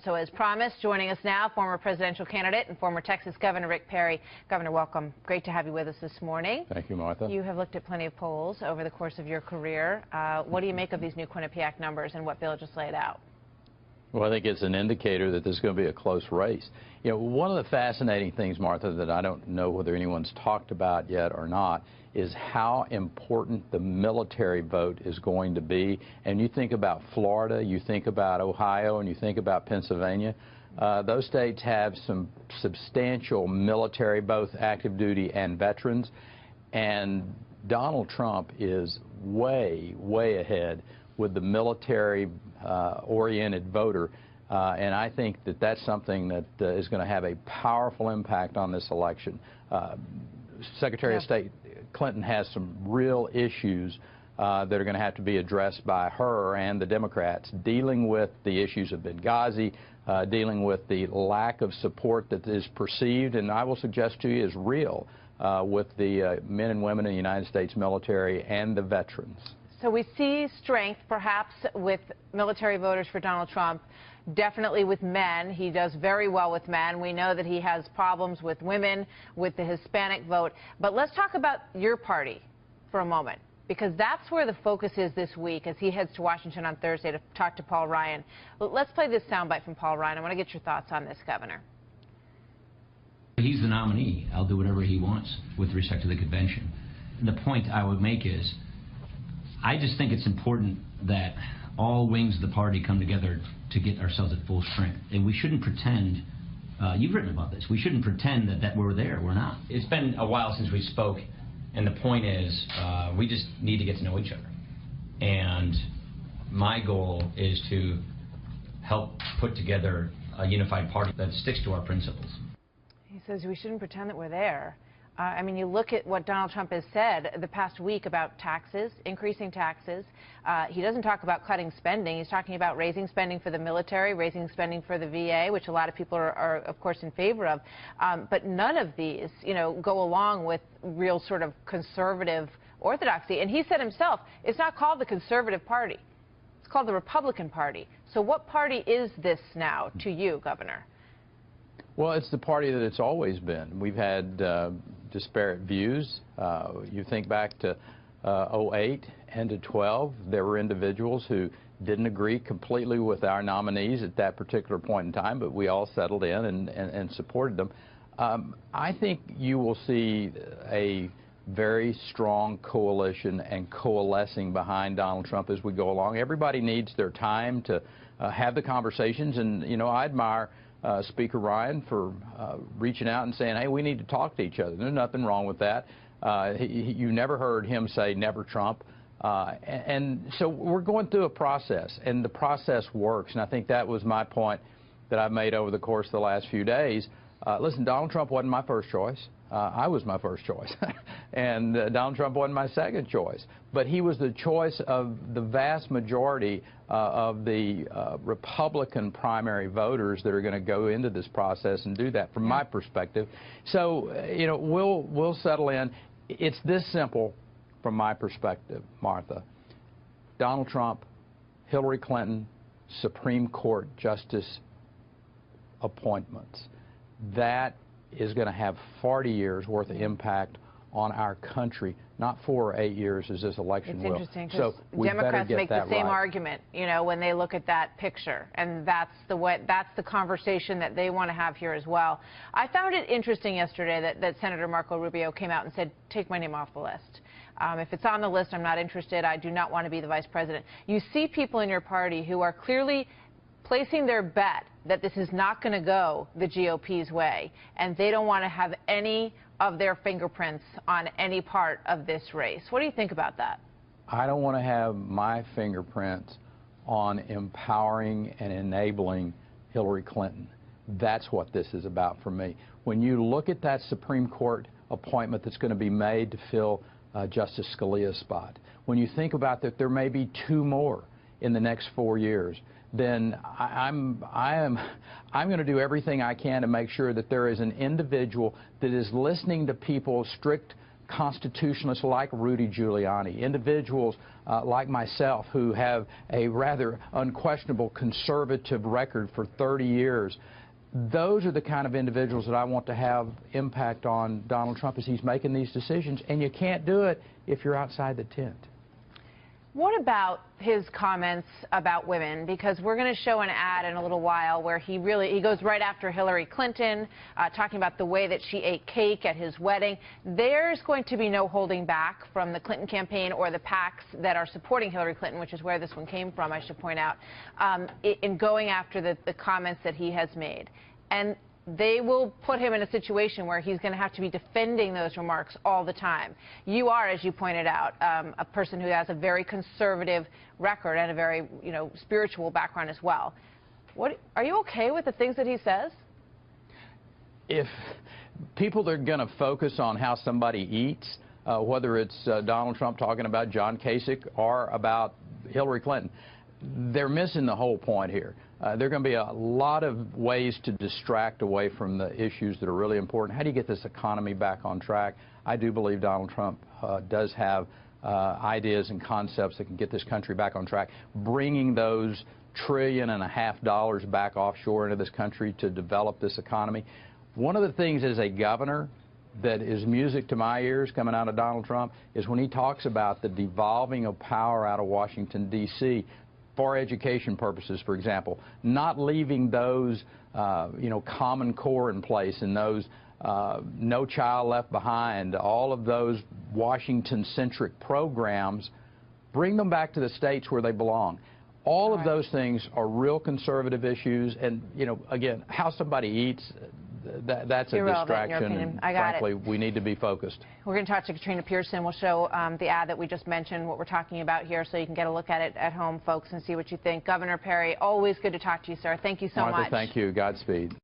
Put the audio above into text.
So as promised, joining us now, former presidential candidate and former Texas Governor Rick Perry. Governor, welcome. Great to have you with us this morning. Thank you, Martha. You have looked at plenty of polls over the course of your career. What do you make of these new Quinnipiac numbers and what Bill just laid out? Well, I think it's an indicator that there's going to be a close race. You know, one of the fascinating things, Martha, that I don't know whether anyone's talked about yet or not, is how important the military vote is going to be. And you think about Florida, you think about Ohio, and you think about Pennsylvania. Those states have some substantial military, both active duty and veterans. And Donald Trump is way, way ahead with the military-oriented voter. And I think that that's something that is going to have a powerful impact on this election. Secretary of State Clinton has some real issues that are going to have to be addressed by her and the Democrats, dealing with the issues of Benghazi, dealing with the lack of support that is perceived, and I will suggest to you is real, with the men and women in the United States military and the veterans. So we see strength, perhaps, with military voters for Donald Trump, definitely with men. He does very well with men. We know that he has problems with women, with the Hispanic vote. But let's talk about your party for a moment, because that's where the focus is this week as he heads to Washington on Thursday to talk to Paul Ryan. Let's play this soundbite from Paul Ryan. I want to get your thoughts on this, Governor. He's the nominee. I'll do whatever he wants with respect to the convention. The point I would make is, I just think it's important that all wings of the party come together to get ourselves at full strength. And we shouldn't pretend, you've written about this, we shouldn't pretend that we're there. We're not. It's been a while since we spoke, and the point is we just need to get to know each other. And my goal is to help put together a unified party that sticks to our principles. He says we shouldn't pretend that we're there. I mean, you look at what Donald Trump has said the past week about taxes, increasing taxes. He doesn't talk about cutting spending. He's talking about raising spending for the military, raising spending for the VA, which a lot of people are of course, in favor of. But none of these, you know, go along with real sort of conservative orthodoxy. And he said himself, it's not called the Conservative Party. It's called the Republican Party. So what party is this now to you, Governor? Well, it's the party that it's always been. We've had disparate views. You think back to 08 and to 12, there were individuals who didn't agree completely with our nominees at that particular point in time, but we all settled in and supported them. I think you will see a very strong coalition and coalescing behind Donald Trump as we go along. Everybody needs their time to have the conversations, and, you know, I admire Speaker Ryan for reaching out and saying, hey, we need to talk to each other. There's nothing wrong with that. You never heard him say never Trump. And so we're going through a process, and the process works. And I think that was my point that I've made over the course of the last few days. Listen, Donald Trump wasn't my first choice. I was my first choice. And Donald Trump wasn't my second choice. But he was the choice of the vast majority of the Republican primary voters that are going to go into this process and do that, from my perspective. So, you know, we'll settle in. It's this simple from my perspective, Martha. Donald Trump, Hillary Clinton, Supreme Court justice appointments. That is going to have 40 years worth of impact on our country, not 4 or 8 years as this election will. It's interesting because Democrats make the same argument, you know, when they look at that picture, and that's the conversation that they want to have here as well. I found it interesting yesterday that Senator Marco Rubio came out and said, take my name off the list. If it's on the list, I'm not interested. I do not want to be the vice president. You see people in your party who are clearly placing their bet that this is not going to go the GOP's way, and they don't want to have any of their fingerprints on any part of this race. What do you think about that? I don't want to have my fingerprints on empowering and enabling Hillary Clinton. That's what this is about for me. When you look at that Supreme Court appointment that's going to be made to fill Justice Scalia's spot, when you think about that there may be 2 more in the next 4 years, then I'm going to do everything I can to make sure that there is an individual that is listening to people's strict constitutionalists like Rudy Giuliani, individuals like myself who have a rather unquestionable conservative record for 30 years. Those are the kind of individuals that I want to have impact on Donald Trump as he's making these decisions, and you can't do it if you're outside the tent. What about his comments about women? Because we're going to show an ad in a little while where he goes right after Hillary Clinton, talking about the way that she ate cake at his wedding. There's going to be no holding back from the Clinton campaign or the PACs that are supporting Hillary Clinton, which is where this one came from, I should point out, in going after the comments that he has made. And they will put him in a situation where he's going to have to be defending those remarks all the time. You are, as you pointed out, a person who has a very conservative record and a very, spiritual background as well. Are you okay with the things that he says? If people are going to focus on how somebody eats, whether it's Donald Trump talking about John Kasich or about Hillary Clinton, they're missing the whole point here. There are going to be a lot of ways to distract away from the issues that are really important. How do you get this economy back on track? I do believe Donald Trump does have ideas and concepts that can get this country back on track. Bringing those $1.5 trillion back offshore into this country to develop this economy. One of the things as a governor that is music to my ears coming out of Donald Trump is when he talks about the devolving of power out of Washington, D.C., for education purposes, for example, not leaving those, Common Core in place and those No Child Left Behind, all of those Washington-centric programs, bring them back to the states where they belong. All of those things are real conservative issues, and, again, how somebody eats, that's a distraction, and frankly, we need to be focused. We're going to talk to Katrina Pearson. We'll show the ad that we just mentioned, what we're talking about here, so you can get a look at it at home, folks, and see what you think. Governor Perry, always good to talk to you, sir. Thank you so much. Martha, thank you. Godspeed.